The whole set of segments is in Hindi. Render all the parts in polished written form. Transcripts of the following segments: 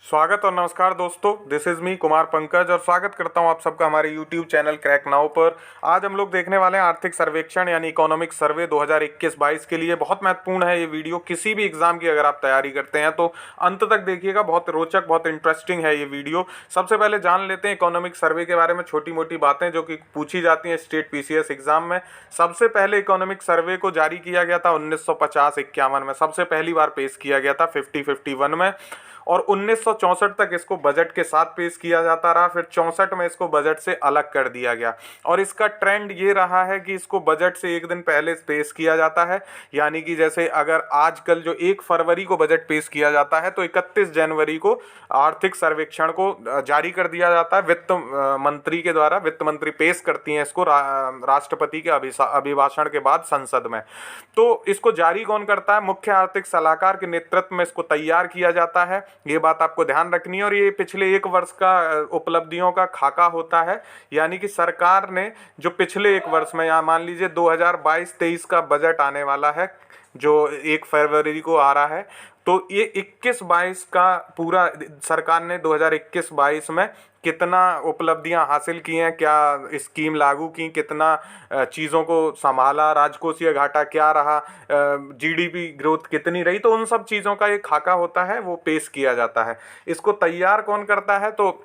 स्वागत और नमस्कार दोस्तों, this is me Kumar Pankaj और स्वागत करता हूं आप सबका हमारे यूट्यूब चैनल क्रैक नाउ पर। आज हम लोग देखने वाले हैं आर्थिक सर्वेक्षण यानी इकोनॉमिक सर्वे 2021-22 के लिए। बहुत महत्वपूर्ण है ये वीडियो। किसी भी एग्जाम की अगर आप तैयारी करते हैं तो अंत तक देखिएगा, बहुत रोचक बहुत इंटरेस्टिंग है ये वीडियो। सबसे पहले जान लेते हैं इकोनॉमिक सर्वे के बारे में छोटी मोटी बातें जो कि पूछी जाती हैं स्टेट पीसीएस एग्जाम में। सबसे पहले इकोनॉमिक सर्वे को जारी किया गया था 1950-51 में, सबसे पहली बार पेश किया गया था 50-51 में, और 1964 तक इसको बजट के साथ पेश किया जाता रहा। फिर 64 में इसको बजट से अलग कर दिया गया और इसका ट्रेंड ये रहा है कि इसको बजट से एक दिन पहले पेश किया जाता है। यानी कि जैसे अगर आजकल जो 1 फरवरी को बजट पेश किया जाता है तो 31 जनवरी को आर्थिक सर्वेक्षण को जारी कर दिया जाता है वित्त मंत्री के द्वारा। वित्त मंत्री पेश करती हैं इसको राष्ट्रपति के अभिभाषण के बाद संसद में। तो इसको जारी कौन करता है? मुख्य आर्थिक सलाहकार के नेतृत्व में इसको तैयार किया जाता है। ये बात आपको ध्यान रखनी है। और ये पिछले 1 वर्ष का उपलब्धियों का खाका होता है। यानी कि सरकार ने जो पिछले 1 वर्ष में, यहाँ मान लीजिए 2022-23 का बजट आने वाला है जो 1 फरवरी को आ रहा है, तो ये 21-22 का पूरा सरकार ने 2021-22 में कितना उपलब्धियां हासिल की हैं, क्या स्कीम लागू की, कितना चीज़ों को संभाला, राजकोषीय घाटा क्या रहा, जीडीपी ग्रोथ कितनी रही, तो उन सब चीज़ों का एक खाका होता है, वो पेश किया जाता है। इसको तैयार कौन करता है? तो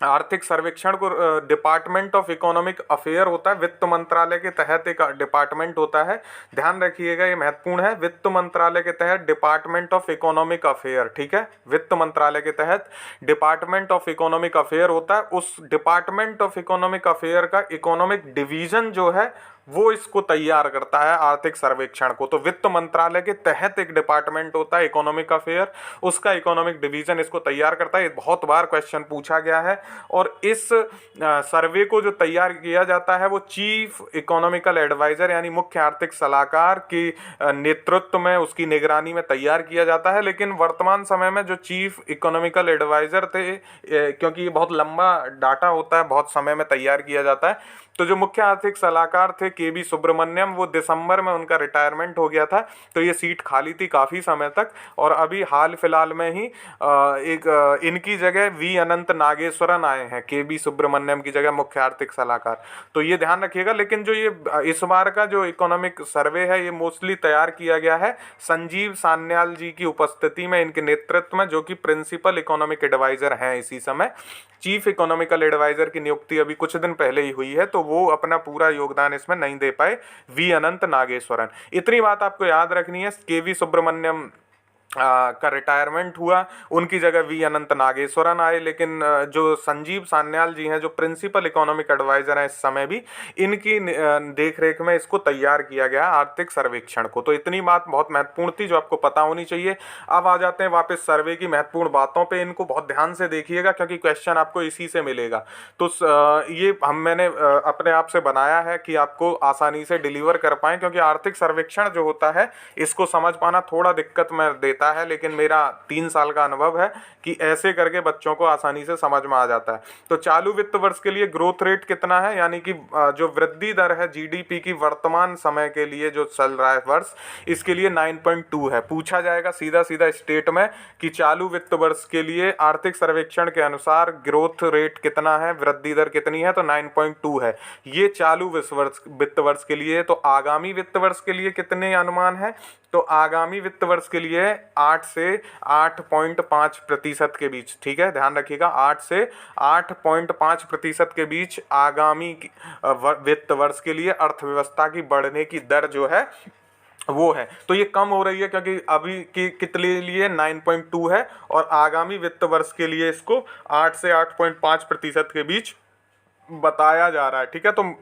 आर्थिक सर्वेक्षण को डिपार्टमेंट ऑफ इकोनॉमिक अफेयर होता है, वित्त मंत्रालय के तहत एक डिपार्टमेंट होता है। ध्यान रखिएगा, ये महत्वपूर्ण है। वित्त मंत्रालय के तहत डिपार्टमेंट ऑफ इकोनॉमिक अफेयर, ठीक है, वित्त मंत्रालय के तहत डिपार्टमेंट ऑफ इकोनॉमिक अफेयर होता है। उस डिपार्टमेंट ऑफ इकोनॉमिक अफेयर का इकोनॉमिक डिवीजन जो है वो इसको तैयार करता है आर्थिक सर्वेक्षण को। तो वित्त मंत्रालय के तहत एक डिपार्टमेंट होता है इकोनॉमिक अफेयर, उसका इकोनॉमिक डिवीजन इसको तैयार करता है। ये बहुत बार क्वेश्चन पूछा गया है। और इस सर्वे को जो तैयार किया जाता है वो चीफ इकोनॉमिकल एडवाइजर यानी मुख्य आर्थिक सलाहकार के नेतृत्व में, उसकी निगरानी में तैयार किया जाता है। लेकिन वर्तमान समय में जो चीफ इकोनॉमिकल एडवाइजर थे, क्योंकि ये बहुत लंबा डाटा होता है, बहुत समय में तैयार किया जाता है, तो जो मुख्य आर्थिक सलाहकार थे केबी सुब्रमण्यम, वो दिसंबर में उनका रिटायरमेंट हो गया था। तो ये सीट खाली थी काफ़ी समय तक। और अभी हाल फिलहाल में ही इनकी जगह वी अनंत नागेश्वरन आए हैं, केबी सुब्रमण्यम की जगह मुख्य आर्थिक सलाहकार। तो ये ध्यान रखिएगा। लेकिन जो ये इस बार का जो इकोनॉमिक सर्वे है ये मोस्टली तैयार किया गया है संजीव सान्याल जी की उपस्थिति में, इनके नेतृत्व में, जो कि प्रिंसिपल इकोनॉमिक एडवाइजर हैं इसी समय। चीफ इकोनॉमिकल एडवाइजर की नियुक्ति अभी कुछ दिन पहले ही हुई है, तो वो अपना पूरा योगदान इसमें नहीं दे पाए, वी अनंत नागेश्वरन। इतनी बात आपको याद रखनी है। केवी सुब्रमण्यम का रिटायरमेंट हुआ, उनकी जगह वी अनंत नागेश्वरन आए। लेकिन जो संजीव सान्याल जी हैं, जो प्रिंसिपल इकोनॉमिक एडवाइजर हैं इस समय भी, इनकी देखरेख में इसको तैयार किया गया आर्थिक सर्वेक्षण को। तो इतनी बात बहुत महत्वपूर्ण थी जो आपको पता होनी चाहिए। अब आ जाते हैं वापस सर्वे की महत्वपूर्ण बातों पे। इनको बहुत ध्यान से देखिएगा क्योंकि क्वेश्चन आपको इसी से मिलेगा। तो ये मैंने अपने आप से बनाया है कि आपको आसानी से डिलीवर कर पाएँ, क्योंकि आर्थिक सर्वेक्षण जो होता है इसको समझ पाना थोड़ा दिक्कत में देता है। लेकिन मेरा 3 साल का अनुभव है कि ऐसे करके बच्चों को आसानी से समझ में आ जाता है। तो चालू वित्त वर्ष के लिए ग्रोथ रेट कितना है, यानी कि जो वृद्धि दर है जीडीपी की वर्तमान समय के लिए जो चल रहा है वर्ष, इसके लिए 9.2 है। पूछा जाएगा सीधा सीधा स्टेट में कि चालू वित्त वर्ष के लिए आर्थिक सर्वेक्षण के अनुसार ग्रोथ रेट कितना है, वृद्धि दर कितनी है, तो 9.2 है। ये चालू वित्त वर्ष के लिए। तो आगामी वित्त वर्ष के लिए कितने अनुमान है? तो आगामी वित्त वर्ष के लिए 8 से 8.5% के बीच, ठीक है, ध्यान रखिएगा, 8 से 8.5% के बीच आगामी वित्त वर्ष के लिए अर्थव्यवस्था की बढ़ने की दर जो है वो है। तो ये कम हो रही है क्योंकि अभी की कितने लिए 9.2 है और आगामी वित्त वर्ष के लिए इसको 8 से 8.5% के बीच बताया जा रहा है, ठीक है। तो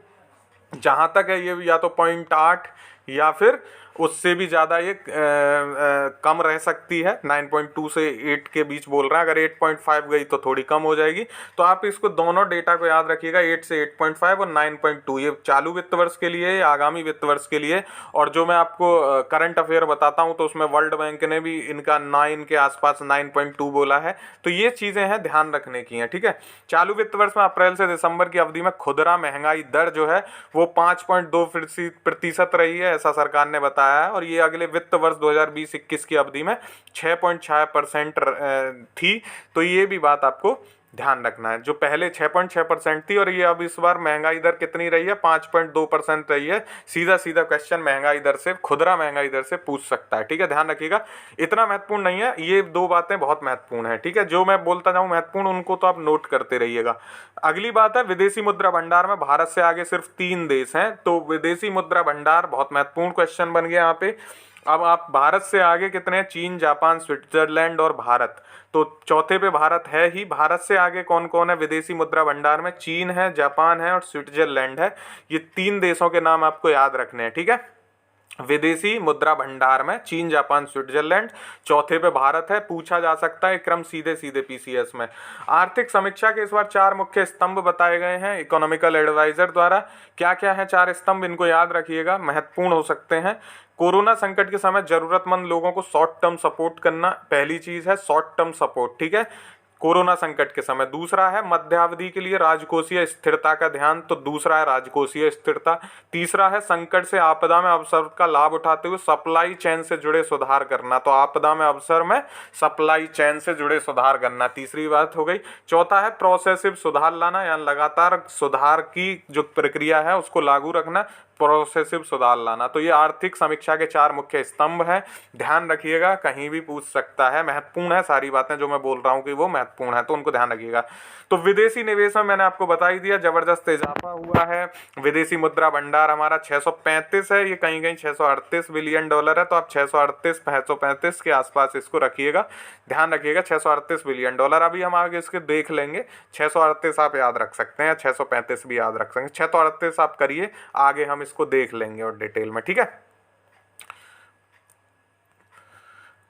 जहाँ तक है ये या तो 0.8 या फिर उससे भी ज़्यादा ये कम रह सकती है। 9.2 से 8 के बीच बोल रहा है। अगर 8.5 गई तो थोड़ी कम हो जाएगी। तो आप इसको दोनों डेटा को याद रखिएगा, 8 से 8.5 और 9.2, ये चालू वित्त वर्ष के लिए, आगामी वित्त वर्ष के लिए। और जो मैं आपको करंट अफेयर बताता हूँ तो उसमें वर्ल्ड बैंक ने भी इनका 9 के आसपास 9.2 बोला है। तो ये चीज़ें हैं ध्यान रखने की हैं, ठीक है। चालू वित्त वर्ष में अप्रैल से दिसंबर की अवधि में खुदरा महंगाई दर जो है वो 5.2% रही है, ऐसा सरकार ने बताया बताया है, और ये अगले वित्त वर्ष 2020-21 की अवधि में 6.6% थी। तो ये भी बात आपको ध्यान रखना है। जो पहले 6.6% थी और ये अब इस बार महंगाई दर कितनी रही है, 5.2% रही है। सीधा सीधा क्वेश्चन महंगाई दर से, खुदरा महंगाई दर से पूछ सकता है, ठीक है, ध्यान रखिएगा। इतना महत्वपूर्ण नहीं है, ये दो बातें बहुत महत्वपूर्ण है, ठीक है। जो मैं बोलता जाऊं महत्वपूर्ण, उनको तो आप नोट करते रहिएगा। अगली बात है, विदेशी मुद्रा भंडार में भारत से आगे सिर्फ 3 देश हैं। तो विदेशी मुद्रा भंडार बहुत महत्वपूर्ण क्वेश्चन बन गया यहाँ पे। अब आप भारत से आगे कितने हैं, चीन, जापान, स्विट्जरलैंड और भारत। तो चौथे पे भारत है ही। भारत से आगे कौन कौन है विदेशी मुद्रा भंडार में, चीन है, जापान है और स्विट्जरलैंड है। ये 3 देशों के नाम आपको याद रखने हैं, ठीक है। विदेशी मुद्रा भंडार में चीन, जापान, स्विट्जरलैंड, चौथे पे भारत है। पूछा जा सकता है क्रम सीधे सीधे पीसीएस में। आर्थिक समीक्षा के इस बार 4 मुख्य स्तंभ बताए गए हैं इकोनॉमिकल एडवाइजर द्वारा। क्या क्या है 4 स्तंभ, इनको याद रखिएगा, महत्वपूर्ण हो सकते हैं। कोरोना संकट के समय जरूरतमंद लोगों को शॉर्ट टर्म सपोर्ट करना, पहली चीज है शॉर्ट टर्म सपोर्ट, ठीक है, कोरोना संकट के समय। दूसरा है मध्यावधि के लिए राजकोषीय स्थिरता का ध्यान, तो दूसरा है राजकोषीय स्थिरता। तीसरा है संकट से आपदा में अवसर का लाभ उठाते हुए सप्लाई चेन से जुड़े सुधार करना, तो आपदा में अवसर में सप्लाई चेन से जुड़े सुधार करना, तीसरी बात हो गई। चौथा है प्रोसेसिव सुधार लाना, यानी लगातार सुधार की जो प्रक्रिया है उसको लागू रखना, प्रोसेसिव सुधार लाना। तो ये आर्थिक समीक्षा के 4 मुख्य स्तंभ हैं, ध्यान रखिएगा, कहीं भी पूछ सकता है, महत्वपूर्ण है। सारी बातें जो मैं बोल रहा हूँ कि वो महत्वपूर्ण है, तो उनको ध्यान रखिएगा। तो विदेशी निवेश में मैंने आपको बता ही दिया, जबरदस्त इजाफा हुआ है। विदेशी मुद्रा भंडार हमारा 635 है, ये कहीं कहीं 638 बिलियन डॉलर है, तो आप 638-635 के आसपास इसको रखिएगा, ध्यान रखिएगा। 638 बिलियन डॉलर, अभी हम आगे इसके देख लेंगे। 638 आप याद रख सकते हैं, 635 भी याद रख सकते हैं। 638 आप करिए, आगे हम इसको देख लेंगे और डिटेल में, ठीक है।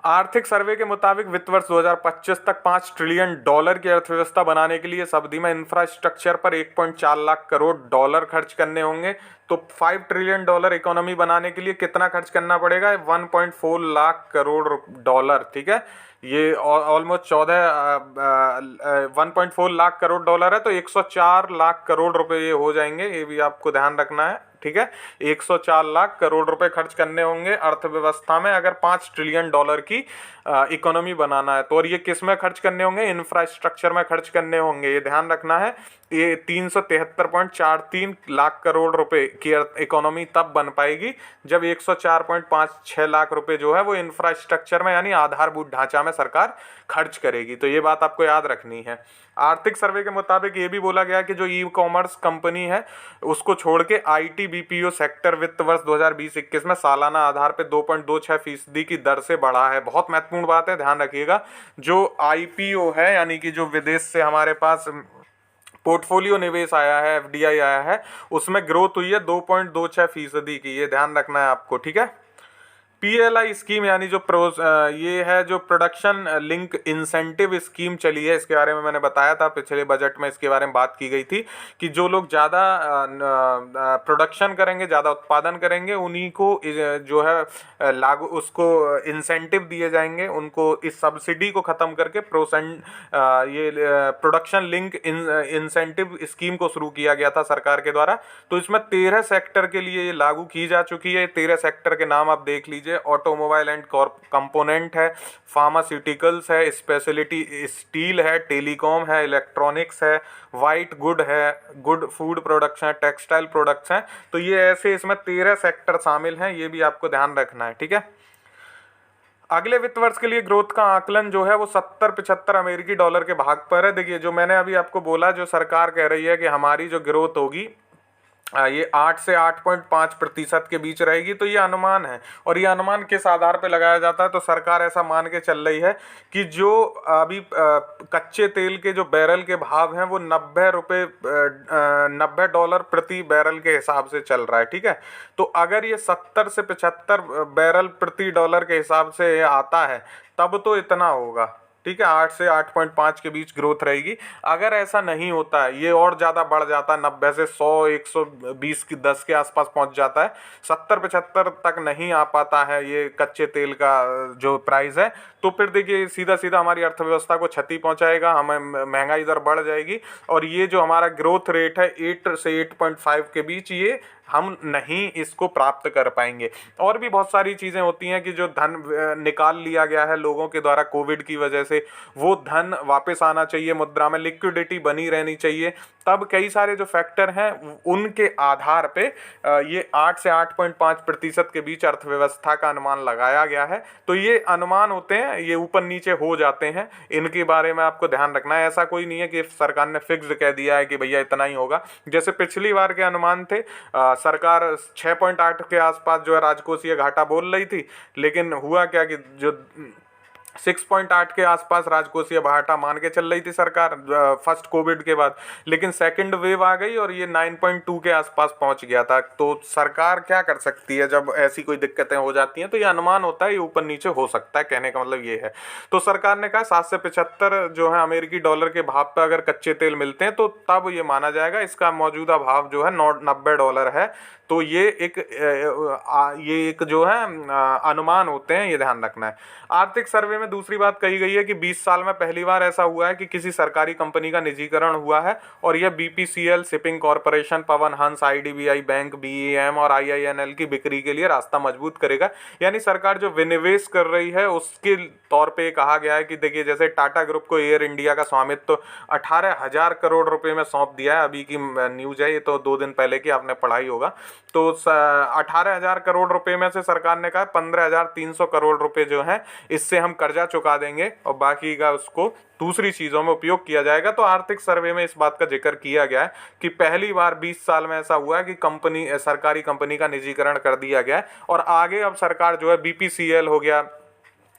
आर्थिक सर्वे के मुताबिक वित्त वर्ष 2025 तक 5 ट्रिलियन डॉलर की अर्थव्यवस्था बनाने के लिए इस अवधि में इंफ्रास्ट्रक्चर पर 1.4 लाख करोड़ डॉलर खर्च करने होंगे। तो 5 ट्रिलियन डॉलर इकोनॉमी बनाने के लिए कितना खर्च करना पड़ेगा, 1.4 लाख करोड़ डॉलर, ठीक है। ये ऑलमोस्ट 1.4 लाख करोड़ डॉलर है, तो 104 लाख करोड़ रुपए ये हो जाएंगे, ये भी आपको ध्यान रखना है, ठीक है। 104 लाख करोड़ रुपए खर्च करने होंगे अर्थव्यवस्था में अगर 5 ट्रिलियन डॉलर की इकोनॉमी बनाना है तो। और ये किस में खर्च करने होंगे, इंफ्रास्ट्रक्चर में खर्च करने होंगे, ये ध्यान रखना है। ये 373.43 लाख करोड़ रुपए की इकोनॉमी तब बन पाएगी जब 104.56 लाख रुपए जो है वो इंफ्रास्ट्रक्चर में यानी आधारभूत ढांचा में सरकार खर्च करेगी। तो ये बात आपको याद रखनी है। आर्थिक सर्वे के मुताबिक ये भी बोला गया कि जो ई कॉमर्स कंपनी है उसको छोड़ के आईटी बीपीओ सेक्टर वित्त वर्ष 2020-21 में सालाना आधार पे 2.26% की दर से बढ़ा है। बहुत महत्वपूर्ण बात है, ध्यान रखिएगा। जो आईपीओ है यानी कि जो विदेश से हमारे पास पोर्टफोलियो निवेश आया है, एफडीआई आया है, उसमें ग्रोथ हुई है 2.26% की, ये ध्यान रखना है आपको, ठीक है। पीएलआई स्कीम यानी जो ये है जो प्रोडक्शन लिंक इंसेंटिव स्कीम चली है, इसके बारे में मैंने बताया था पिछले बजट में, इसके बारे में बात की गई थी कि जो लोग ज़्यादा प्रोडक्शन करेंगे, ज़्यादा उत्पादन करेंगे, उन्हीं को जो है लागू उसको इंसेंटिव दिए जाएंगे, उनको इस सब्सिडी को ख़त्म करके ये प्रोडक्शन लिंक इंसेंटिव स्कीम को शुरू किया गया था सरकार के द्वारा। तो इसमें 13 सेक्टर के लिए ये लागू की जा चुकी है। 13 सेक्टर के नाम आप देख लीजिए, ऑटोमोबाइल एंड कंपोनेंट है, फार्मास्यूटिकल्स है, स्पेशलिटी स्टील है, टेलीकॉम है, इलेक्ट्रॉनिक्स है, वाइट गुड है, गुड फूड प्रोडक्ट्स हैं, टेक्सटाइल प्रोडक्ट्स हैं। तो ये ऐसे इसमें 13 सेक्टर शामिल हैं, ये भी आपको ध्यान रखना है, ठीक है। अगले वित्त वर्ष के लिए ग्रोथ का आकलन जो है वो 70-75 अमेरिकी डॉलर के भाग पर है। देखिए जो मैंने अभी आपको बोला, जो सरकार कह रही है कि हमारी जो ग्रोथ होगी ये 8 से 8.5% के बीच रहेगी, तो ये अनुमान है। और ये अनुमान किस आधार पर लगाया जाता है, तो सरकार ऐसा मान के चल रही है कि जो अभी कच्चे तेल के जो बैरल के भाव हैं वो 90 रुपये 90 डॉलर प्रति बैरल के हिसाब से चल रहा है, ठीक है। तो अगर ये 70 से 75 बैरल प्रति डॉलर के हिसाब से आता है तब तो इतना होगा, ठीक है, 8 से 8.5 के बीच ग्रोथ रहेगी। अगर ऐसा नहीं होता है, ये और ज़्यादा बढ़ जाता है, 90 से 100 120 की 10 के आसपास पहुंच जाता है, 70-75 तक नहीं आ पाता है ये कच्चे तेल का जो प्राइस है, तो फिर देखिए सीधा सीधा हमारी अर्थव्यवस्था को क्षति पहुंचाएगा, हमें महंगाई दर बढ़ जाएगी। और ये जो हमारा ग्रोथ रेट है 8 से 8.5 के बीच, ये हम नहीं इसको प्राप्त कर पाएंगे। और भी बहुत सारी चीज़ें होती हैं कि जो धन निकाल लिया गया है लोगों के द्वारा कोविड की वजह से, वो धन वापस आना चाहिए, मुद्रा में लिक्विडिटी बनी रहनी चाहिए। तब कई सारे जो फैक्टर हैं उनके आधार पे ये 8 से 8.5% के बीच अर्थव्यवस्था का अनुमान लगाया गया है। तो ये अनुमान होते हैं, ये ऊपर नीचे हो जाते हैं, इनके बारे में आपको ध्यान रखना है। ऐसा कोई नहीं है कि सरकार ने फिक्स कह दिया है कि भैया इतना ही होगा। जैसे पिछली बार के अनुमान थे, सरकार 6.8 के आसपास जो है राजकोषीय घाटा बोल रही थी, लेकिन हुआ क्या कि जो 6.8 के आसपास राजकोषीय घाटा मान के चल रही थी सरकार फर्स्ट कोविड के बाद, लेकिन सेकंड वेव आ गई और ये 9.2 के आसपास पहुंच गया था। तो सरकार क्या कर सकती है जब ऐसी कोई दिक्कतें हो जाती हैं? तो ये अनुमान होता है, ये ऊपर नीचे हो सकता है, कहने का मतलब ये है। तो सरकार ने कहा 7 से 75 जो है अमेरिकी डॉलर के भाव पे अगर कच्चे तेल मिलते हैं तो तब ये माना जाएगा। इसका मौजूदा भाव जो है $90 है। तो ये एक जो है अनुमान होते हैं, ये ध्यान रखना है। आर्थिक सर्वे में दूसरी बात कही गई है कि 20 साल में पहली बार ऐसा हुआ है कि किसी सरकारी कंपनी का निजीकरण हुआ है, और यह BPCL, shipping corporation, Pawan Hans, IDBI bank, बीईएम और आईआईएनएल की बिक्री के लिए रास्ता मजबूत करेगा। यानी सरकार जो विनिवेश कर रही है उसके तौर पे कहा गया है कि देखिए, जैसे टाटा ग्रुप को एयर इंडिया का स्वामित्व 18,000 करोड़ रुपए में सौंप दिया है। अभी की न्यूज है, ये तो 2 दिन पहले की, आपने पढ़ाई होगा। तो 18,000 करोड़ रुपए में से सरकार ने कहा 15,300 करोड़ रुपए जो है इससे हम कर्जा चुका देंगे और बाकी का उसको दूसरी चीज़ों में उपयोग किया जाएगा। तो आर्थिक सर्वे में इस बात का जिक्र किया गया है कि पहली बार 20 साल में ऐसा हुआ है कि सरकारी कंपनी का निजीकरण कर दिया गया है, और आगे अब सरकार जो है बीपीसीएल हो गया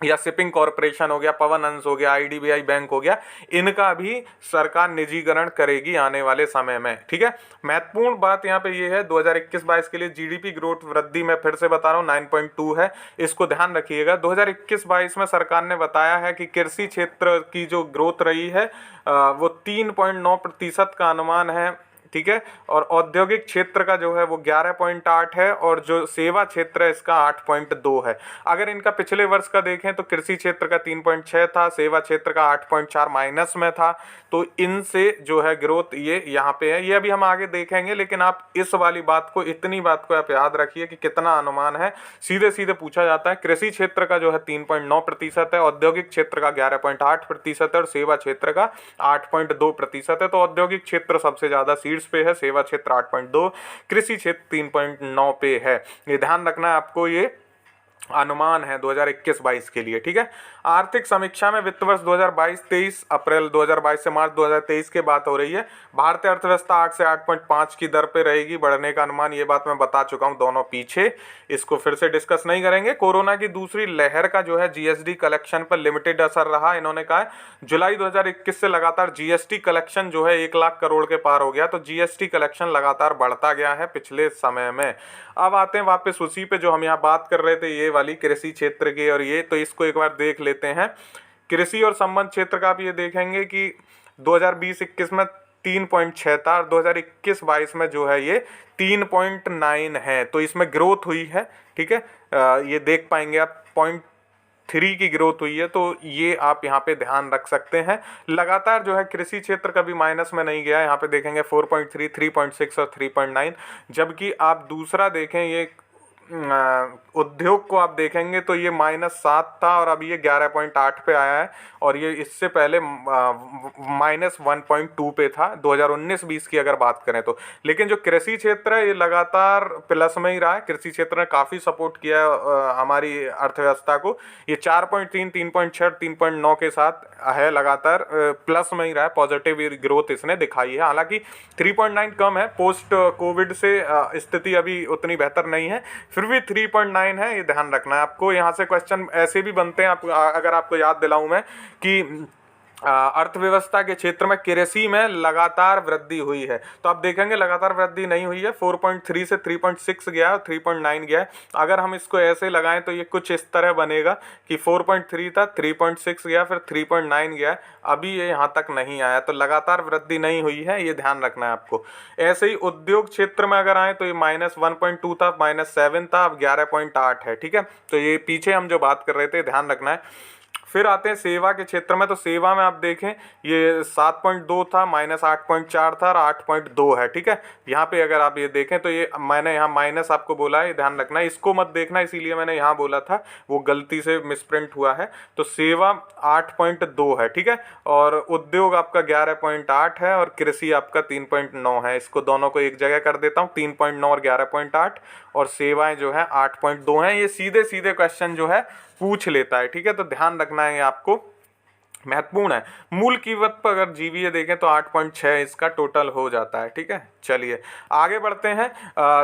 या शिपिंग कॉरपोरेशन हो गया, पवन हंस हो गया, आईडीबीआई बैंक हो गया, इनका भी सरकार निजीकरण करेगी आने वाले समय में। ठीक है, महत्वपूर्ण बात यहाँ पे ये है 2021-22 के लिए जीडीपी ग्रोथ वृद्धि, मैं फिर से बता रहा हूँ 9.2 है, इसको ध्यान रखिएगा। 2021-22 में सरकार ने बताया है कि कृषि क्षेत्र की जो ग्रोथ रही है वो 3.9% का अनुमान है। ठीक है, और औद्योगिक क्षेत्र का जो है वो 11.8 है, और जो सेवा क्षेत्र है इसका 8.2 है। अगर इनका पिछले वर्ष का देखें तो कृषि क्षेत्र का 3.6 था, सेवा क्षेत्र का 8.4 माइनस में था। तो इनसे जो है ग्रोथ ये यहाँ पे है, ये अभी हम आगे देखेंगे, लेकिन आप इस वाली बात को, इतनी बात को आप याद रखिए कि कितना अनुमान है। सीधे सीधे पूछा जाता है, कृषि क्षेत्र का जो है 3.9% है, औद्योगिक क्षेत्र का 11.8% है, और सेवा क्षेत्र का 8.2% है। तो औद्योगिक क्षेत्र सबसे ज्यादा शीर्ष पे है, सेवा क्षेत्र 8.2, कृषि क्षेत्र 3.9 पे है। ये ध्यान रखना है आपको, ये अनुमान है 2021-22 के लिए। ठीक है, आर्थिक समीक्षा में वित्त वर्ष 2022-23 अप्रैल 2022 से मार्च 2023 की बात हो रही है। भारतीय अर्थव्यवस्था 8 से 8.5 की दर पे रहेगी, बढ़ने का अनुमान, ये बात मैं बता चुका हूं दोनों पीछे, इसको फिर से डिस्कस नहीं करेंगे। कोरोना की दूसरी लहर का जो है जीएसटी कलेक्शन पर लिमिटेड असर रहा। इन्होंने कहा है जुलाई 2021 से लगातार जीएसटी कलेक्शन जो है 1 लाख करोड़ के पार हो गया। तो जीएसटी कलेक्शन लगातार बढ़ता गया है पिछले समय में। अब आते हैं वापस उसी पे जो हम यहाँ बात कर रहे थे, ये वाली कृषि क्षेत्र की, और ये तो इसको एक बार देख लेते हैं। कृषि और संबंध क्षेत्र का आप ये देखेंगे कि 2020-21 में 3.6 था, और 2021-22 में जो है ये 3.9 है। तो इसमें ग्रोथ हुई है। ठीक है, ये देख पाएंगे आप 0.3 की ग्रोथ हुई है। तो ये आप यहाँ पे ध्यान रख सकते हैं। लगातार जो है कृषि क्षेत्र कभी माइनस में नहीं गया है। यहाँ पे देखेंगे 4.3, 3.6 और 3.9। जबकि आप दूसरा देखें, ये उद्योग को आप देखेंगे तो ये -7 था, और अभी ये 11.8 पे आया है, और ये इससे पहले -1.2 पे था 2019-20 की अगर बात करें तो। लेकिन जो कृषि क्षेत्र है ये लगातार प्लस में ही रहा है। कृषि क्षेत्र ने काफ़ी सपोर्ट किया है हमारी अर्थव्यवस्था को। ये 4.3, 3.6, 3.9 के साथ है, लगातार प्लस में ही रहा है, पॉजिटिव ग्रोथ इसने दिखाई है। हालांकि 3.9 कम है, पोस्ट कोविड से स्थिति अभी उतनी बेहतर नहीं है, फिर भी 3.9 है, ये ध्यान रखना है आपको। यहाँ से क्वेश्चन ऐसे भी बनते हैं, अगर आपको याद दिलाऊं मैं कि अर्थव्यवस्था के क्षेत्र में कृषि में लगातार वृद्धि हुई है। तो आप देखेंगे लगातार वृद्धि नहीं हुई है, 4.3 से 3.6 गया है, 3.9 गया है। अगर हम इसको ऐसे लगाएं तो ये कुछ इस तरह बनेगा कि 4.3 था, 3.6 गया, फिर 3.9 गया है, अभी ये यहाँ तक नहीं आया। तो लगातार वृद्धि नहीं हुई है, ये ध्यान रखना है आपको। ऐसे ही उद्योग क्षेत्र में अगर आए तो ये -1.2 था, -7 था, अब 11.8 है। ठीक है, तो ये पीछे हम जो बात कर रहे थे ध्यान रखना है। फिर आते हैं सेवा के क्षेत्र में, तो सेवा में आप देखें ये 7.2 था, -8.4 था और 8.2 है, ठीक है। यहाँ पे अगर आप ये देखें तो ये मैंने यहाँ माइनस आपको बोला है, ध्यान रखना, इसको मत देखना, इसीलिए मैंने यहाँ बोला था, वो गलती से मिसप्रिंट हुआ है। तो सेवा 8.2 है, ठीक है, और उद्योग आपका 11.8 है और कृषि आपका 3.9 है। इसको दोनों को एक जगह कर देता हूँ, 3.9 और 11.8, और सेवाएं जो है 8.2 हैं। ये सीधे सीधे क्वेश्चन जो है पूछ लेता है, ठीक है, तो ध्यान रखना है, आपको महत्वपूर्ण है। मूल कीमत पर अगर जीवीए देखें तो 8.6 इसका टोटल हो जाता है, ठीक है। चलिए आगे बढ़ते हैं।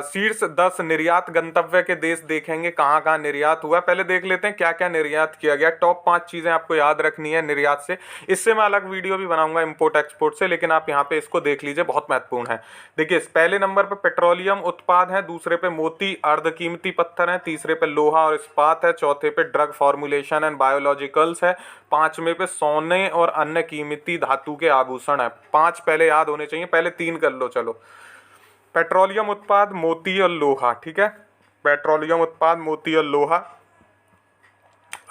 शीर्ष 10 निर्यात गंतव्य के देश देखेंगे, कहाँ कहाँ निर्यात हुआ। पहले देख लेते हैं क्या क्या निर्यात किया गया। टॉप 5 चीजें आपको याद रखनी है निर्यात से, इससे मैं अलग वीडियो भी बनाऊंगा इम्पोर्ट एक्सपोर्ट से, लेकिन आप यहाँ पे इसको देख लीजिए, बहुत महत्वपूर्ण है। देखिए पहले नंबर पर पेट्रोलियम उत्पाद है, दूसरे पे मोती अर्धकीमती पत्थर है, तीसरे पे लोहा और इस्पात है, चौथे पे ड्रग फॉर्मुलेशन एंड बायोलॉजिकल्स है, पांचवें पे सोने और अन्य कीमती धातु के आभूषण है। 5 पहले याद होने चाहिए, पहले 3 कर लो। चलो, पेट्रोलियम उत्पाद, मोती और लोहा, ठीक है, पेट्रोलियम उत्पाद, मोती और लोहा।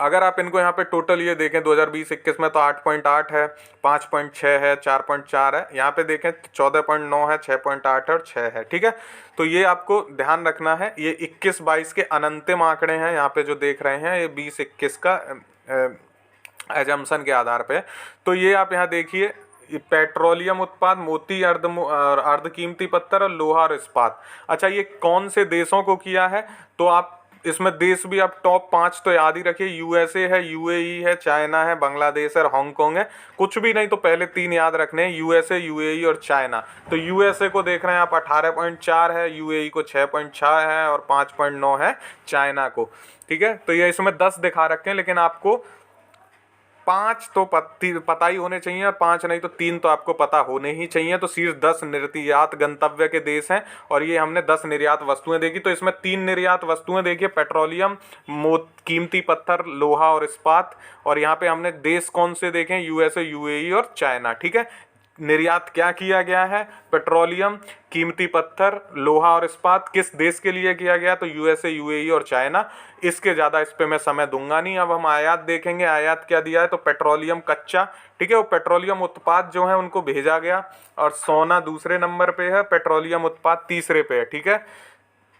अगर आप इनको यहाँ पे टोटल ये देखें 2020-21 में तो 8.8 है, 5.6 है, 4.4 है, यहाँ पे देखें 14.9 है, 6.8 है और 6 है, ठीक है। तो ये आपको ध्यान रखना है, ये 21-22 के अनंतिम आंकड़े हैं, यहाँ पे जो देख रहे हैं ये 20-21 का एजम्पशन के आधार पे। तो ये आप यहाँ देखिए, पेट्रोलियम उत्पाद, मोती, अर्धकीमती पत्थर और लोहा और इस्पात। अच्छा, ये कौन से देशों को किया है, तो आप इसमें देश भी आप टॉप 5 तो याद ही रखिए, यूएसए है, यूएई है, चाइना है, बांग्लादेश है और हांगकांग है। कुछ भी नहीं तो पहले 3 याद रखने हैं, यूएसए, यूएई और चाइना। तो यूएसए को देख रहे हैं आप 18.4 है, यूएई को 6.6 है और 5.9 है चाइना को, ठीक है। तो ये इसमें 10 दिखा रखे हैं, लेकिन आपको 5 तो पता ही होने चाहिए, 5 नहीं तो 3 तो आपको पता होने ही चाहिए। तो शीर्ष 10 निर्यात गंतव्य के देश हैं, और ये हमने 10 निर्यात वस्तुएं देखी। तो इसमें 3 निर्यात वस्तुएं देखिए, पेट्रोलियम, कीमती पत्थर, लोहा और इस्पात। और यहाँ पे हमने देश कौन से देखे, यूएसए, यूएई और चाइना, ठीक है। निर्यात क्या किया गया है, पेट्रोलियम, कीमती पत्थर, लोहा और इस्पात, किस देश के लिए किया गया, तो यूएसए, यूएई और चाइना। इसके ज़्यादा इस पे मैं समय दूंगा नहीं। अब हम आयात देखेंगे, आयात क्या दिया है, तो पेट्रोलियम कच्चा, ठीक है, वो पेट्रोलियम उत्पाद जो है उनको भेजा गया, और सोना दूसरे नंबर पे है, पेट्रोलियम उत्पाद तीसरे पे है, ठीक है।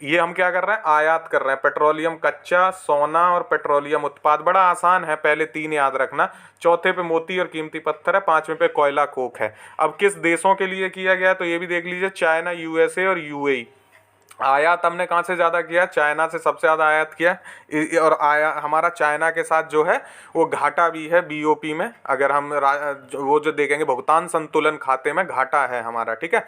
ये हम क्या कर रहे हैं, आयात कर रहे हैं, पेट्रोलियम कच्चा, सोना और पेट्रोलियम उत्पाद। बड़ा आसान है, पहले 3 याद रखना। चौथे पे मोती और कीमती पत्थर है, 5वें पे कोयला कोक है। अब किस देशों के लिए किया गया, तो ये भी देख लीजिए, चाइना, यूएसए और यूएई। आयात हमने कहाँ से ज़्यादा किया, चाइना से सबसे ज़्यादा आयात किया। और हमारा चाइना के साथ जो है वो घाटा भी है बीओपी में, अगर हम वो जो देखेंगे भुगतान संतुलन खाते में घाटा है हमारा, ठीक है।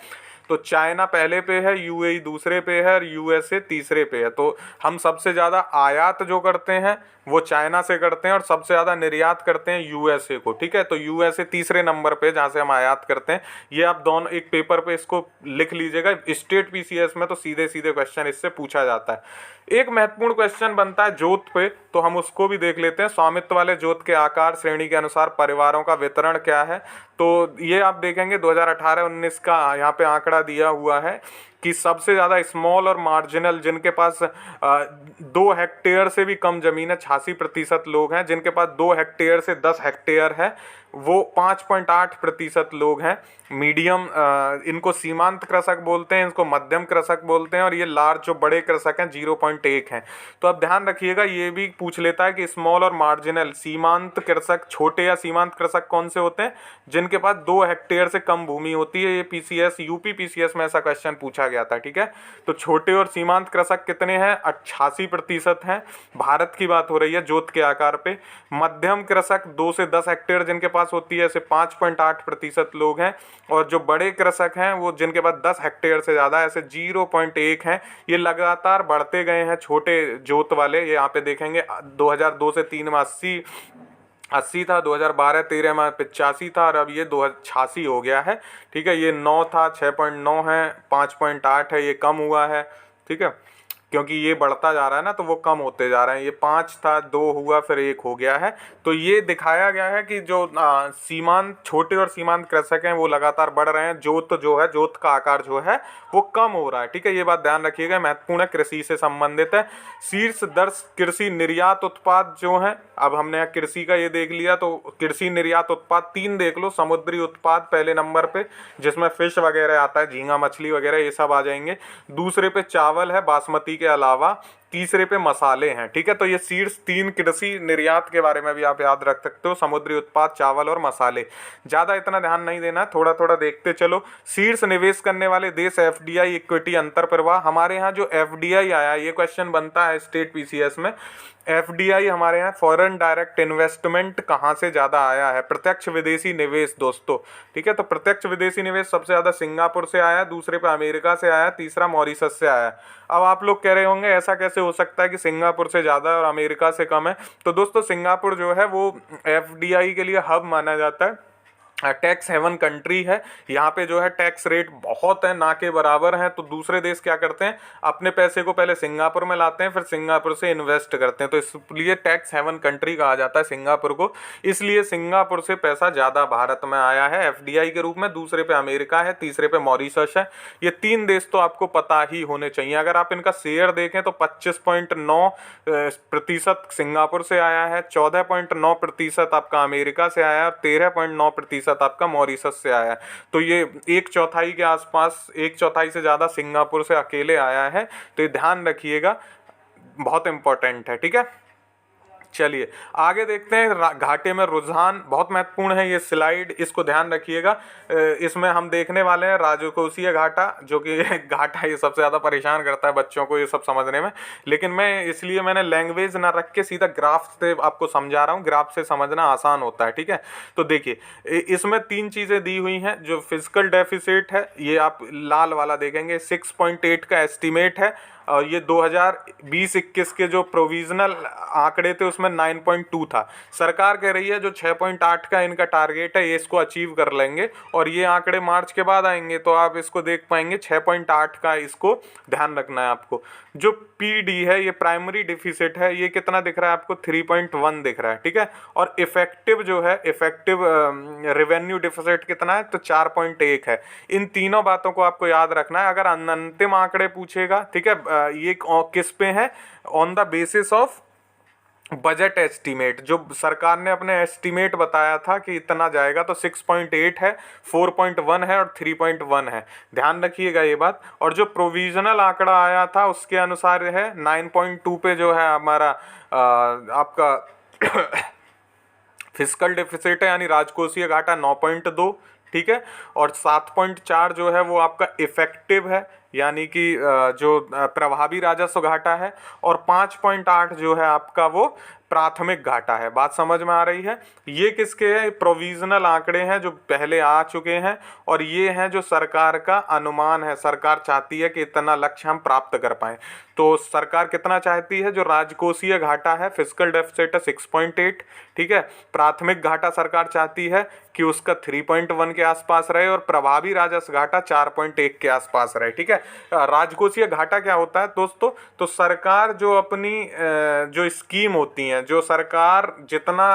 तो चाइना पहले पे है, यूएई दूसरे पे है और यूएसए तीसरे पे है। तो हम सबसे ज़्यादा आयात जो करते हैं वो चाइना से करते हैं, और सबसे ज़्यादा निर्यात करते हैं यूएसए को, ठीक है। तो यूएसए तीसरे नंबर पे जहाँ से हम आयात करते हैं। ये आप दोनों एक पेपर पे इसको लिख लीजिएगा, स्टेट पीसीएस में तो सीधे सीधे क्वेश्चन इससे पूछा जाता है। एक महत्वपूर्ण क्वेश्चन बनता है जोत पे, तो हम उसको भी देख लेते हैं। स्वामित्व वाले जोत के आकार श्रेणी के अनुसार परिवारों का वितरण क्या है, तो ये आप देखेंगे 2018-19 का यहाँ पे आंकड़ा दिया हुआ है कि सबसे ज़्यादा स्मॉल और मार्जिनल, जिनके पास 2 हेक्टेयर से भी कम ज़मीन है, 86% लोग हैं। जिनके पास 2 हेक्टेयर से 10 हेक्टेयर है वो 5.8% लोग हैं। मीडियम, इनको सीमांत कृषक बोलते हैं, इसको मध्यम कृषक बोलते हैं, और ये लार्ज जो बड़े कृषक हैं 0.1 हैं। तो अब ध्यान रखिएगा, ये भी पूछ लेता है कि स्मॉल और मार्जिनल, सीमांत कृषक, छोटे या सीमांत कृषक कौन से होते हैं, जिनके पास 2 हेक्टेयर से कम भूमि होती है। ये पीसीएस, यूपी पीसीएस में ऐसा क्वेश्चन पूछा गया था, ठीक है। तो छोटे और सीमांत कृषक कितने हैं, 88% हैं। भारत की बात हो रही है जोत के आकार पे। मध्यम कृषक 2 से 10 हेक्टेयर जिनके पास होती है, ऐसे 5.8% लोग हैं। और जो बड़े कृषक हैं वो जिनके पास 10 हेक्टेयर से ज़्यादा, ऐसे 0.1 हैं। ये लगातार बढ़ते गए हैं छोटे जोत वाले। ये यहाँ पे देखेंगे 2002 से 3 में 80 था, 2012-13 में 85 था, और अब ये 86 हो गया है, ठीक है। ये 9 था, 6.9 है, 5.8 है, ये कम हुआ है, ठीक है। क्योंकि ये बढ़ता जा रहा है ना, तो वो कम होते जा रहे हैं। ये 5 था, 2 हुआ, फिर 1 हो गया है। तो ये दिखाया गया है कि जो सीमांत छोटे और सीमांत कृषक हैं वो लगातार बढ़ रहे हैं। जोत का आकार जो है वो कम हो रहा है, ठीक है। ये बात ध्यान रखिएगा, महत्वपूर्ण है, कृषि से संबंधित है। शीर्ष 10 कृषि निर्यात उत्पाद जो है, अब हमने यहाँ कृषि का ये देख लिया, तो कृषि निर्यात उत्पाद 3 देख लो। समुद्री उत्पाद पहले नंबर पे, जिसमें फिश वगैरह आता है, झींगा मछली वगैरह, ये सब आ जाएंगे। दूसरे पे चावल है बासमती के अलावा। तीसरे पे मसाले हैं, ठीक है। तो ये शीर्ष 3 कृषि निर्यात के बारे में भी आप याद रख सकते हो, समुद्री उत्पाद, चावल और मसाले। ज़्यादा इतना ध्यान नहीं देना है, थोड़ा थोड़ा देखते चलो। शीर्ष निवेश करने वाले देश, एफडीआई इक्विटी अंतर प्रवाह। हमारे यहाँ जो एफडीआई आया, ये क्वेश्चन बनता है स्टेट पीसीएस में। एफडीआई हमारे यहाँ फॉरेन डायरेक्ट इन्वेस्टमेंट कहाँ से ज़्यादा आया है, प्रत्यक्ष विदेशी निवेश दोस्तों, ठीक है। तो प्रत्यक्ष विदेशी निवेश सबसे ज़्यादा सिंगापुर से आया, दूसरे पे अमेरिका से आया, तीसरा मॉरिशस से आया। अब आप लोग कह रहे होंगे ऐसा कैसे हो सकता है कि सिंगापुर से ज़्यादा और अमेरिका से कम है। तो दोस्तों सिंगापुर जो है वो एफडीआई के लिए हब माना जाता है, टैक्स हेवन कंट्री है। यहाँ पे जो है टैक्स रेट बहुत है, ना के बराबर है। तो दूसरे देश क्या करते हैं, अपने पैसे को पहले सिंगापुर में लाते हैं, फिर सिंगापुर से इन्वेस्ट करते हैं। तो इसलिए टैक्स हेवन कंट्री कहा जाता है सिंगापुर को। इसलिए सिंगापुर से पैसा ज़्यादा भारत में आया है एफडीआई के रूप में। दूसरे पे अमेरिका है, तीसरे पे मॉरिशस है। ये 3 देश तो आपको पता ही होने चाहिए। अगर आप इनका शेयर देखें तो 25.9% सिंगापुर से आया है, 14.9% आपका अमेरिका से आया है, और 13.9% आपका मॉरिशस से आया है। तो ये 1/4 के आसपास, 1/4 से ज़्यादा सिंगापुर से अकेले आया है। तो ये ध्यान रखिएगा, बहुत इंपॉर्टेंट है, ठीक है। चलिए आगे देखते हैं। घाटे में रुझान बहुत महत्वपूर्ण है ये स्लाइड, इसको ध्यान रखिएगा। इसमें हम देखने वाले हैं राजकोषीय घाटा, जो कि घाटा ये सबसे ज़्यादा परेशान करता है बच्चों को ये सब समझने में। लेकिन मैंने लैंग्वेज ना रख के सीधा ग्राफ से आपको समझा रहा हूँ, ग्राफ से समझना आसान होता है, ठीक है। तो देखिए इसमें 3 चीज़ें दी हुई हैं। जो फिजिकल डेफिसिट है, ये आप लाल वाला देखेंगे, 6.8 का एस्टीमेट है। और ये 2020-21 के जो प्रोविजनल आंकड़े थे उसमें 9.2 था। सरकार कह रही है जो 6.8 का इनका टारगेट है, ये इसको अचीव कर लेंगे। और ये आंकड़े मार्च के बाद आएंगे तो आप इसको देख पाएंगे 6.8 का, इसको ध्यान रखना है आपको। जो पीडी है, ये प्राइमरी डिफिसिट है, ये कितना दिख रहा है आपको, 3.1 दिख रहा है, ठीक है। और इफेक्टिव जो है, इफेक्टिव रेवेन्यू डिफिसिट कितना है, तो 4.1 है। इन तीनों बातों को आपको याद रखना है। अगर अंतिम आंकड़े पूछेगा, ठीक है, ये किस पे है, on the basis of budget estimate. जो सरकार ने अपने एस्टीमेट बताया था कि इतना जाएगा, तो 6.8 है, 4.1 है और 3.1 है, ध्यान रखिएगा ये बात। और जो प्रोविजनल आंकड़ा आया था उसके अनुसार है 9.2 पे जो है हमारा आपका फिस्कल डिफिसिट है, यानी राजकोषीय घाटा 9.2, ठीक है। और 7.4 जो है वो आपका इफेक्टिव है, यानी कि जो प्रभावी राजस्व घाटा है। और 5.8 जो है आपका वो प्राथमिक घाटा है। बात समझ में आ रही है। ये किसके हैं, प्रोविजनल आंकड़े हैं जो पहले आ चुके हैं, और ये हैं जो सरकार का अनुमान है। सरकार चाहती है कि इतना लक्ष्य हम प्राप्त कर पाएं। तो सरकार कितना चाहती है, जो राजकोषीय घाटा है, फिस्कल डेफिसिट है 6.8, ठीक है। प्राथमिक घाटा सरकार चाहती है कि उसका 3.1 के आसपास रहे, और प्रभावी राजस्व घाटा 4.1 के आसपास रहे, ठीक है। राजकोषीय घाटा क्या होता है दोस्तों, तो सरकार जो अपनी जो स्कीम होती हैं, जो सरकार जितना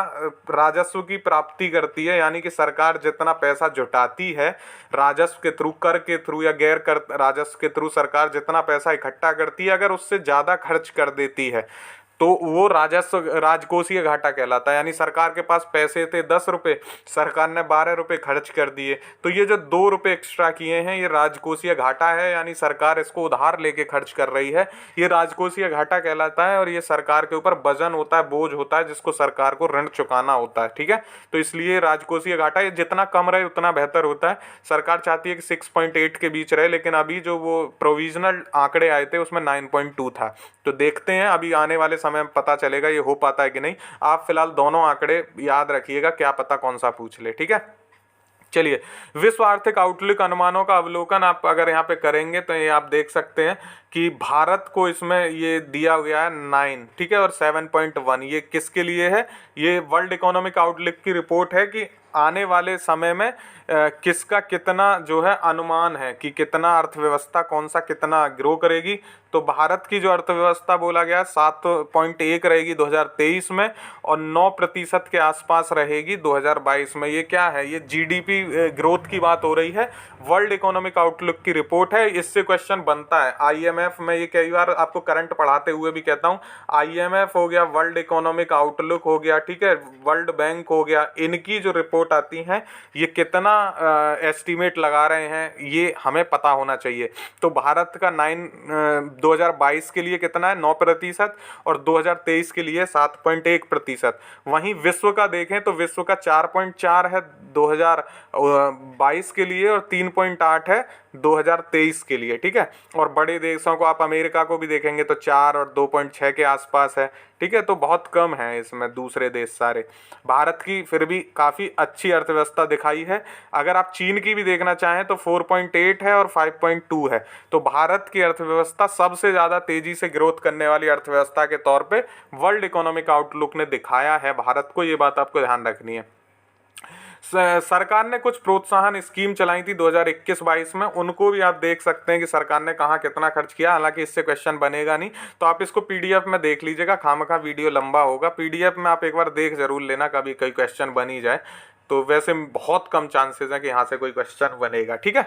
राजस्व की प्राप्ति करती है, यानी कि सरकार जितना पैसा जुटाती है राजस्व के थ्रू, कर के थ्रू या गैर कर राजस्व के थ्रू, सरकार जितना पैसा इकट्ठा करती है, अगर उससे ज़्यादा खर्च कर देती है तो वो राजकोषीय घाटा कहलाता है। यानी सरकार के पास पैसे थे 10 रुपये, सरकार ने 12 रुपये खर्च कर दिए, तो ये जो 2 रुपये एक्स्ट्रा किए हैं ये राजकोषीय घाटा है। यानी सरकार इसको उधार लेके खर्च कर रही है, ये राजकोषीय घाटा कहलाता है। और ये सरकार के ऊपर वजन होता है, बोझ होता है, जिसको सरकार को ऋण चुकाना होता है, ठीक है। तो इसलिए राजकोषीय घाटा ये जितना कम रहे उतना बेहतर होता है। सरकार चाहती है कि 6.8 के बीच रहे, लेकिन अभी जो वो प्रोविजनल आंकड़े आए थे उसमें 9.2 था। तो देखते हैं अभी आने वाले समय में पता चलेगा ये हो पाता है कि नहीं। आप फिलहाल दोनों आंकड़े याद रखिएगा, क्या पता कौन सा पूछ ले, ठीक है। चलिए विश्व आर्थिक आउटलुक अनुमानों का अवलोकन आप अगर यहाँ पे करेंगे तो ये आप देख सकते हैं कि भारत को इसमें ये दिया गया है 9, ठीक है, और 7.1 ये किसके लिए है, ये वर्ल्ड इकोनॉमिक आउटलुक की रिपोर्ट है कि आने वाले समय में किसका कितना जो है अनुमान है कि कितना अर्थव्यवस्था कौन सा कितना ग्रो करेगी। तो भारत की जो अर्थव्यवस्था बोला गया 7.1 रहेगी 2023 में और 9% के आसपास रहेगी 2022 में। ये क्या है, ये जीडीपी ग्रोथ की बात हो रही है, वर्ल्ड इकोनॉमिक आउटलुक की रिपोर्ट है। इससे क्वेश्चन बनता है आईएमएफ में, ये कई बार आपको करंट पढ़ाते हुए भी कहता हूँ, आईएमएफ हो गया, वर्ल्ड इकोनॉमिक आउटलुक हो गया, ठीक है, वर्ल्ड बैंक हो गया, इनकी जो रिपोर्ट आती है ये कितना एस्टीमेट लगा रहे हैं ये हमें पता होना चाहिए। तो भारत का 2022 के लिए कितना है 9% और 2023 के लिए 7.1%। वहीं विश्व का देखें तो विश्व का 4.4 है 2022 के लिए और 3.8 है 2023 के लिए, ठीक है। और बड़े देशों को आप अमेरिका को भी देखेंगे तो 4 और 2.6 के आसपास है, ठीक है। तो बहुत कम है इसमें दूसरे देश सारे। भारत की फिर भी काफ़ी अच्छी अर्थव्यवस्था दिखाई है। अगर आप चीन की भी देखना चाहें तो 4.8 है और 5.2 है। तो भारत की अर्थव्यवस्था सबसे ज़्यादा तेज़ी से ग्रोथ करने वाली अर्थव्यवस्था के तौर पे वर्ल्ड इकोनॉमिक आउटलुक ने दिखाया है भारत को। ये बात आपको ध्यान रखनी है। सरकार ने कुछ प्रोत्साहन स्कीम चलाई थी 2021-22 में, उनको भी आप देख सकते हैं कि सरकार ने कहाँ कितना खर्च किया। हालांकि इससे क्वेश्चन बनेगा नहीं, तो आप इसको पीडीएफ में देख लीजिएगा, खामखा वीडियो लंबा होगा। पीडीएफ में आप एक बार देख जरूर लेना, कभी कोई क्वेश्चन बन ही जाए तो वैसे बहुत कम चांसेस हैं कि यहाँ से कोई क्वेश्चन बनेगा, ठीक है।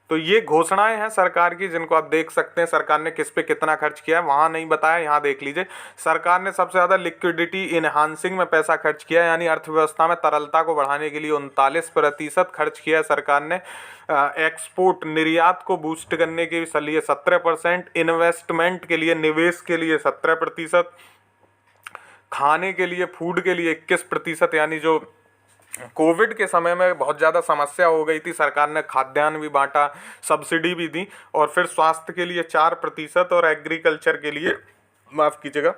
तो ये घोषणाएं हैं सरकार की जिनको आप देख सकते हैं सरकार ने किस पे कितना खर्च किया है, वहाँ नहीं बताया, यहाँ देख लीजिए। सरकार ने सबसे ज़्यादा लिक्विडिटी इनहांसिंग में पैसा खर्च किया, यानी अर्थव्यवस्था में तरलता को बढ़ाने के लिए 39% खर्च किया है सरकार ने। एक्सपोर्ट निर्यात को बूस्ट करने के लिए 17%, इन्वेस्टमेंट के लिए निवेश के लिए 17%, खाने के लिए फूड के लिए 21%, यानी जो कोविड के समय में बहुत ज़्यादा समस्या हो गई थी, सरकार ने खाद्यान्न भी बांटा, सब्सिडी भी दी। और फिर स्वास्थ्य के लिए 4% और एग्रीकल्चर के लिए माफ़ कीजिएगा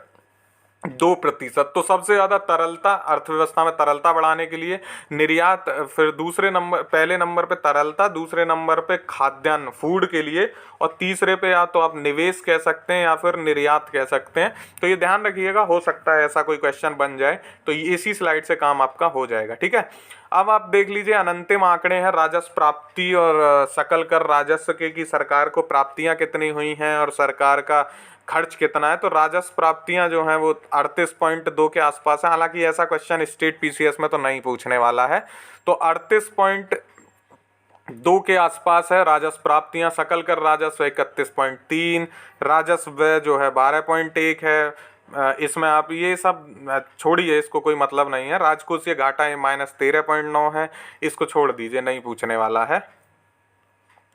2%। तो सबसे ज़्यादा तरलता, अर्थव्यवस्था में तरलता बढ़ाने के लिए निर्यात, फिर पहले नंबर पे तरलता, दूसरे नंबर पे खाद्यान्न फूड के लिए, और तीसरे पे या तो आप निवेश कह सकते हैं या फिर निर्यात कह सकते हैं। तो ये ध्यान रखिएगा, हो सकता है ऐसा कोई क्वेश्चन बन जाए, तो इसी स्लाइड से काम आपका हो जाएगा, ठीक है। अब आप देख लीजिए अनंतिम आंकड़े हैं राजस्व प्राप्ति और सकल कर राजस्व के, कि सरकार को प्राप्तियां कितनी हुई हैं और सरकार का खर्च कितना है। तो राजस्व प्राप्तियां जो हैं वो 38.2 के आसपास है। हालांकि ऐसा क्वेश्चन स्टेट पीसीएस में तो नहीं पूछने वाला है। तो 38.2 के आसपास है राजस्व प्राप्तियां। सकल कर राजस्व 31.3, राजस्व व्यय जो है 12.1 है। इसमें आप ये सब छोड़िए, इसको कोई मतलब नहीं है। राजकोषीय घाटा -13.9 है, इसको छोड़ दीजिए, नहीं पूछने वाला है,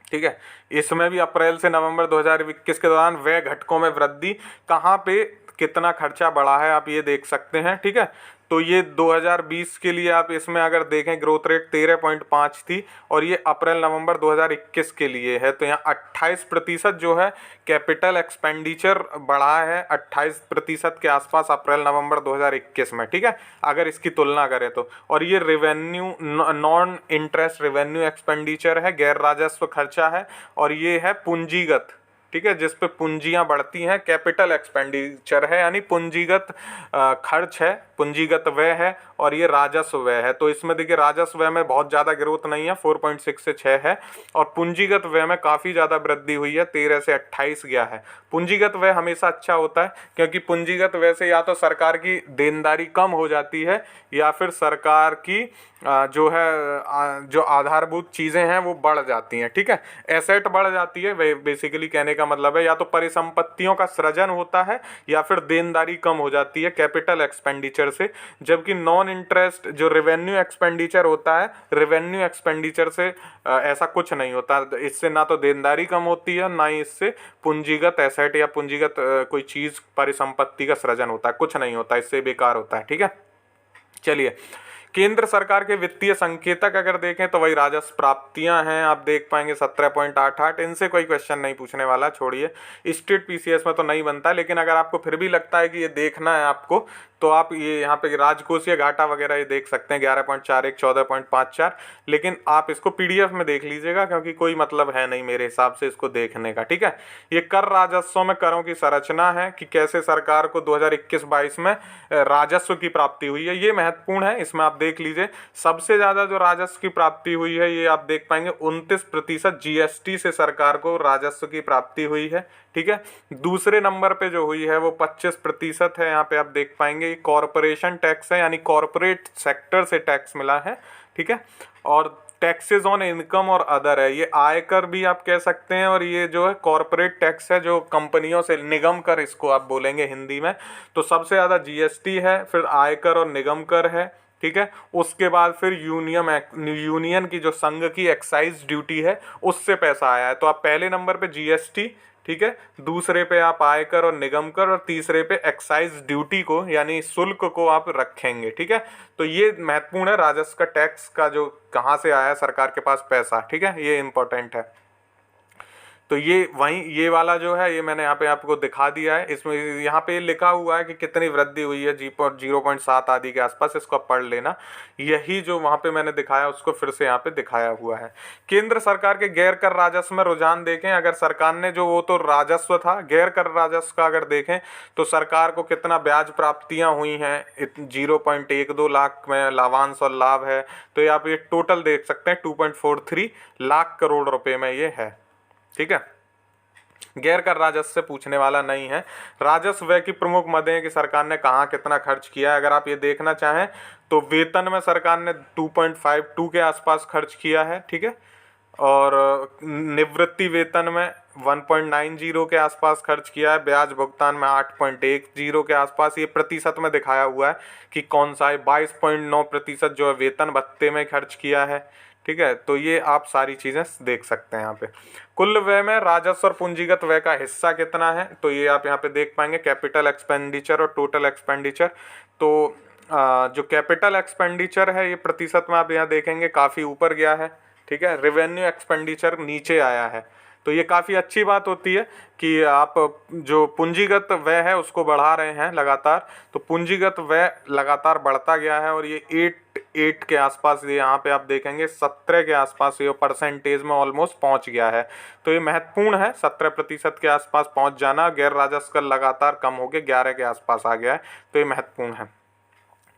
ठीक है। इसमें भी अप्रैल से नवंबर 2021 के दौरान व्यय घटकों में वृद्धि, कहाँ पे कितना खर्चा बढ़ा है आप ये देख सकते हैं, ठीक है। तो ये 2020 के लिए आप इसमें अगर देखें ग्रोथ रेट 13.5 थी और ये अप्रैल नवंबर 2021 के लिए है। तो यहाँ 28% जो है कैपिटल एक्सपेंडिचर बढ़ा है, 28% के आसपास अप्रैल नवंबर 2021 में, ठीक है, अगर इसकी तुलना करें तो। और ये revenue, non interest revenue expenditure है, गैर राजस्व खर्चा है, और ये है पूंजीगत, ठीक है, जिस पे पूंजियां बढ़ती हैं, कैपिटल एक्सपेंडिचर है, यानी पूंजीगत खर्च है, पूंजीगत व्यय है, और ये राजस्व व्यय है। तो इसमें देखिए राजस्व व्यय में बहुत ज़्यादा ग्रोथ नहीं है, 4.6 से 6 है, और पूंजीगत व्यय में काफ़ी ज़्यादा वृद्धि हुई है, 13 से 28 गया है। पूंजीगत व्यय हमेशा अच्छा होता है, क्योंकि पूंजीगत व्यय से या तो सरकार की देनदारी कम हो जाती है या फिर सरकार की जो है जो आधारभूत चीज़ें हैं वो बढ़ जाती हैं, ठीक है, एसेट बढ़ जाती है। वे बेसिकली कहने का मतलब है या तो परिसंपत्तियों का सृजन होता है या फिर देनदारी कम हो जाती है कैपिटल एक्सपेंडिचर से। जबकि नॉन इंटरेस्ट जो रेवेन्यू एक्सपेंडिचर होता है, रेवेन्यू एक्सपेंडिचर से ऐसा कुछ नहीं होता। इससे ना तो देनदारी कम होती है, ना ही इससे पूंजीगत एसेट या पूंजीगत कोई चीज़ परिसंपत्ति का सृजन होता है, कुछ नहीं होता, इससे बेकार होता है, ठीक है। चलिए, केंद्र सरकार के वित्तीय संकेतक अगर देखें तो वही राजस्व प्राप्तियां हैं, आप देख पाएंगे 17.88। इनसे कोई क्वेश्चन नहीं पूछने वाला, छोड़िए, स्टेट पीसीएस में तो नहीं बनता। लेकिन अगर आपको फिर भी लगता है कि ये देखना है आपको, तो आप ये यहाँ पे राजकोषीय घाटा वगैरह ये देख सकते हैं 11.41, 14.54। लेकिन आप इसको पीडीएफ में देख लीजिएगा, क्योंकि कोई मतलब है नहीं मेरे हिसाब से इसको देखने का, ठीक है। ये कर राजस्व में करों की संरचना है कि कैसे सरकार को 2021-22 में राजस्व की प्राप्ति हुई है, ये महत्वपूर्ण है। इसमें आप देख लीजिए, सबसे ज़्यादा जो राजस्व की प्राप्ति हुई है ये आप देख पाएंगे 29% जीएसटी से सरकार को राजस्व की प्राप्ति हुई है। ठीक है, दूसरे नंबर पे जो हुई है वो 25% है। यहाँ पे आप देख पाएंगे कॉरपोरेशन टैक्स है, यानी कॉरपोरेट सेक्टर से टैक्स मिला है। ठीक है, और टैक्सेस ऑन इनकम और अदर है, ये आयकर भी आप कह सकते हैं, और ये जो है कॉरपोरेट टैक्स है जो कंपनियों से, निगम कर इसको आप बोलेंगे हिंदी में। तो सबसे ज़्यादा जीएसटी है, फिर आयकर और निगम कर है। ठीक है, उसके बाद फिर यूनियन की जो संघ की एक्साइज ड्यूटी है उससे पैसा आया है। तो आप पहले नंबर पे जीएसटी, ठीक है, दूसरे पे आप आयकर और निगम कर, और तीसरे पे एक्साइज ड्यूटी को यानी शुल्क को आप रखेंगे। ठीक है, तो ये महत्वपूर्ण है, राजस्व का टैक्स का जो कहाँ से आया सरकार के पास पैसा। ठीक है, ये इंपॉर्टेंट है। तो ये वहीं ये वाला जो है ये मैंने यहाँ पे आपको दिखा दिया है। इसमें यहाँ पे लिखा हुआ है कि कितनी वृद्धि हुई है, 0.7 आदि के आसपास, इसको आप पढ़ लेना। यही जो वहाँ पे मैंने दिखाया उसको फिर से यहाँ पे दिखाया हुआ है। केंद्र सरकार के गैर कर राजस्व में रुझान देखें, अगर सरकार ने जो, वो तो राजस्व था, गैर कर राजस्व का अगर देखें तो सरकार को कितना ब्याज प्राप्तियाँ हुई हैं, 0.12 लाख में लाभांश और लाभ है। तो ये आप ये टोटल देख सकते हैं 2.43 लाख करोड़ रुपए में ये है। ठीक है, गैर कर राजस्व से पूछने वाला नहीं है। राजस्व व्यय की प्रमुख मदें हैं कि सरकार ने कहाँ कितना खर्च किया है। अगर आप ये देखना चाहें तो वेतन में सरकार ने 2.52 के आसपास खर्च किया है। ठीक है, और निवृत्ति वेतन में 1.90 के आसपास खर्च किया है। ब्याज भुगतान में 8.10 के आसपास, ये प्रतिशत में दिखाया हुआ है कि कौन सा है। 22.9% जो है वेतन भत्ते में खर्च किया है। ठीक है, तो ये आप सारी चीज़ें देख सकते हैं यहाँ पे। कुल व्यय में राजस्व और पूंजीगत व्यय का हिस्सा कितना है, तो ये आप यहाँ पे देख पाएंगे, कैपिटल एक्सपेंडिचर और टोटल एक्सपेंडिचर। तो जो कैपिटल एक्सपेंडिचर है ये प्रतिशत में आप यहाँ देखेंगे काफ़ी ऊपर गया है। ठीक है, रेवेन्यू एक्सपेंडिचर नीचे आया है। तो ये काफ़ी अच्छी बात होती है कि आप जो पूंजीगत व्यय है उसको बढ़ा रहे हैं लगातार। तो पूंजीगत व्यय लगातार बढ़ता गया है, और ये 8 के आसपास, ये यहाँ पे आप देखेंगे 17 के आसपास ये परसेंटेज में ऑलमोस्ट पहुँच गया है। तो ये महत्वपूर्ण है, 17% के आसपास पहुँच जाना। गैर राजस्व कर लगातार कम होकर 11 के आसपास आ गया है, तो ये महत्वपूर्ण है।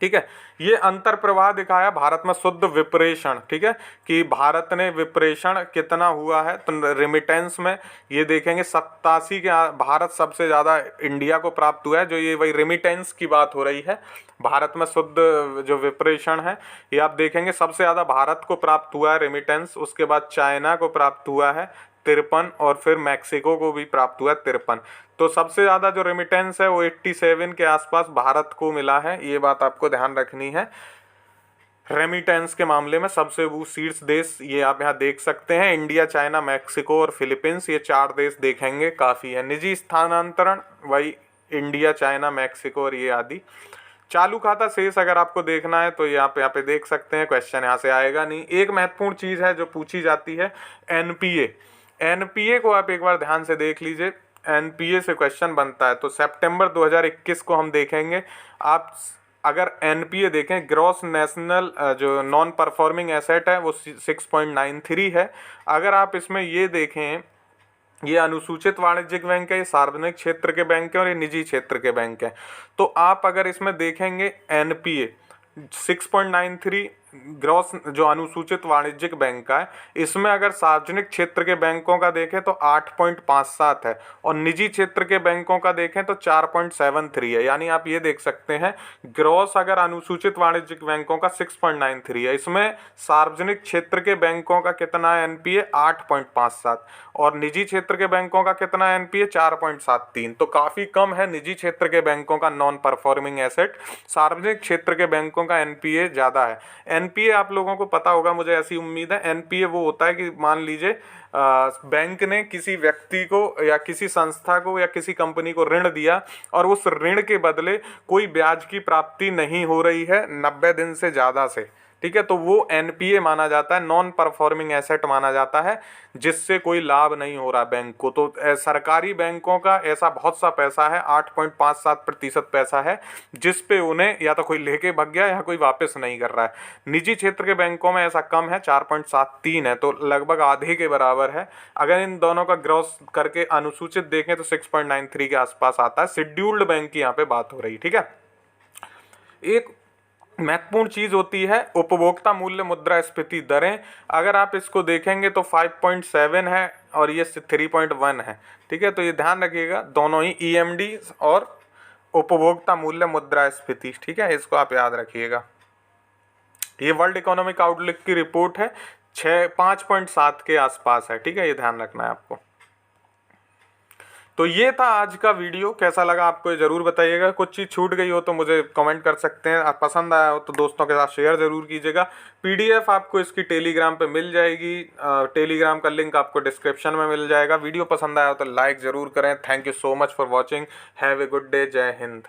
ठीक है, ये अंतर प्रवाह दिखाया भारत में शुद्ध विप्रेषण। ठीक है, कि भारत ने विप्रेषण कितना हुआ है, तो रेमिटेंस में ये देखेंगे 87 के भारत सबसे ज़्यादा इंडिया को प्राप्त हुआ है। जो ये वही रेमिटेंस की बात हो रही है, भारत में शुद्ध जो विप्रेषण है ये आप देखेंगे सबसे ज़्यादा भारत को प्राप्त हुआ है रेमिटेंस। उसके बाद चाइना को प्राप्त हुआ है 53, और फिर मैक्सिको को भी प्राप्त हुआ है 53। तो सबसे ज़्यादा जो रेमिटेंस है वो 87 के आसपास भारत को मिला है। ये बात आपको ध्यान रखनी है। रेमिटेंस के मामले में सबसे वो शीर्ष देश ये आप यहाँ देख सकते हैं, इंडिया, चाइना, मैक्सिको और फिलीपींस, ये 4 देश देखेंगे, काफ़ी है। निजी स्थानांतरण वही इंडिया, चाइना, मैक्सिको और ये आदि। चालू खाता शेष अगर आपको देखना है तो यहाँ पे देख सकते हैं, क्वेश्चन यहाँ से आएगा नहीं। एक महत्वपूर्ण चीज़ है जो पूछी जाती है, एनपीए। एनपीए को आप एक बार ध्यान से देख लीजिए, एनपीए से क्वेश्चन बनता है। तो सितंबर 2021 को हम देखेंगे। आप अगर एनपीए देखें, ग्रॉस नेशनल जो नॉन परफॉर्मिंग एसेट है वो 6.93 है। अगर आप इसमें ये देखें, ये अनुसूचित वाणिज्यिक बैंक है, ये सार्वजनिक क्षेत्र के बैंक है और ये निजी क्षेत्र के बैंक है। तो आप अगर इसमें देखेंगे एनपीए 6.93 ग्रॉस जो अनुसूचित वाणिज्यिक बैंक का है, इसमें अगर सार्वजनिक क्षेत्र के बैंकों का देखें तो 8.57 है, और निजी क्षेत्र के बैंकों का देखें तो 4.73 है। यानी आप ये देख सकते हैं, ग्रॉस अगर अनुसूचित वाणिज्यिक बैंकों का 6.93 है, इसमें सार्वजनिक क्षेत्र के बैंकों का कितना है एनपीए, 8.57, और निजी क्षेत्र के बैंकों का कितना है एनपीए, 4.73। तो काफ़ी कम है निजी क्षेत्र के बैंकों का नॉन परफॉर्मिंग एसेट, सार्वजनिक क्षेत्र के बैंकों का एनपीए ज़्यादा है। एनपीए आप लोगों को पता होगा, मुझे ऐसी उम्मीद है। एनपीए वो होता है कि मान लीजिए बैंक ने किसी व्यक्ति को या किसी संस्था को या किसी कंपनी को ऋण दिया, और उस ऋण के बदले कोई ब्याज की प्राप्ति नहीं हो रही है 90 दिन से ज़्यादा से। ठीक है, तो वो एनपीए माना जाता है, नॉन परफॉर्मिंग एसेट माना जाता है, जिससे कोई लाभ नहीं हो रहा बैंक को। तो सरकारी बैंकों का ऐसा बहुत सा पैसा है, 8.57% पैसा है, जिस पे उन्हें या तो कोई लेके भाग गया या कोई वापस नहीं कर रहा है। निजी क्षेत्र के बैंकों में ऐसा कम है, 4.73 है, तो लगभग आधे के बराबर है। अगर इन दोनों का ग्रॉस करके अनुसूचित देखें तो 6.93 के आसपास आता है। शेड्यूल्ड बैंक की यहाँ पे बात हो रही है। ठीक है, एक महत्वपूर्ण चीज़ होती है उपभोक्ता मूल्य मुद्रास्फीति दरें। अगर आप इसको देखेंगे तो 5.7 है और ये 3.1 है। ठीक है, तो ये ध्यान रखिएगा, दोनों ही ईएमडी और उपभोक्ता मूल्य मुद्रास्फीति। ठीक है, इसको आप याद रखिएगा। ये वर्ल्ड इकोनॉमिक आउटलुक की रिपोर्ट है, 5.7 के आसपास है। ठीक है, ये ध्यान रखना है आपको। तो ये था आज का वीडियो, कैसा लगा आपको ये ज़रूर बताइएगा। कुछ चीज़ छूट गई हो तो मुझे कमेंट कर सकते हैं। आप पसंद आया हो तो दोस्तों के साथ शेयर ज़रूर कीजिएगा। पीडीएफ आपको इसकी टेलीग्राम पे मिल जाएगी, टेलीग्राम का लिंक आपको डिस्क्रिप्शन में मिल जाएगा। वीडियो पसंद आया हो तो लाइक ज़रूर करें। Thank you so much for watching. Have a good day. जय हिंद।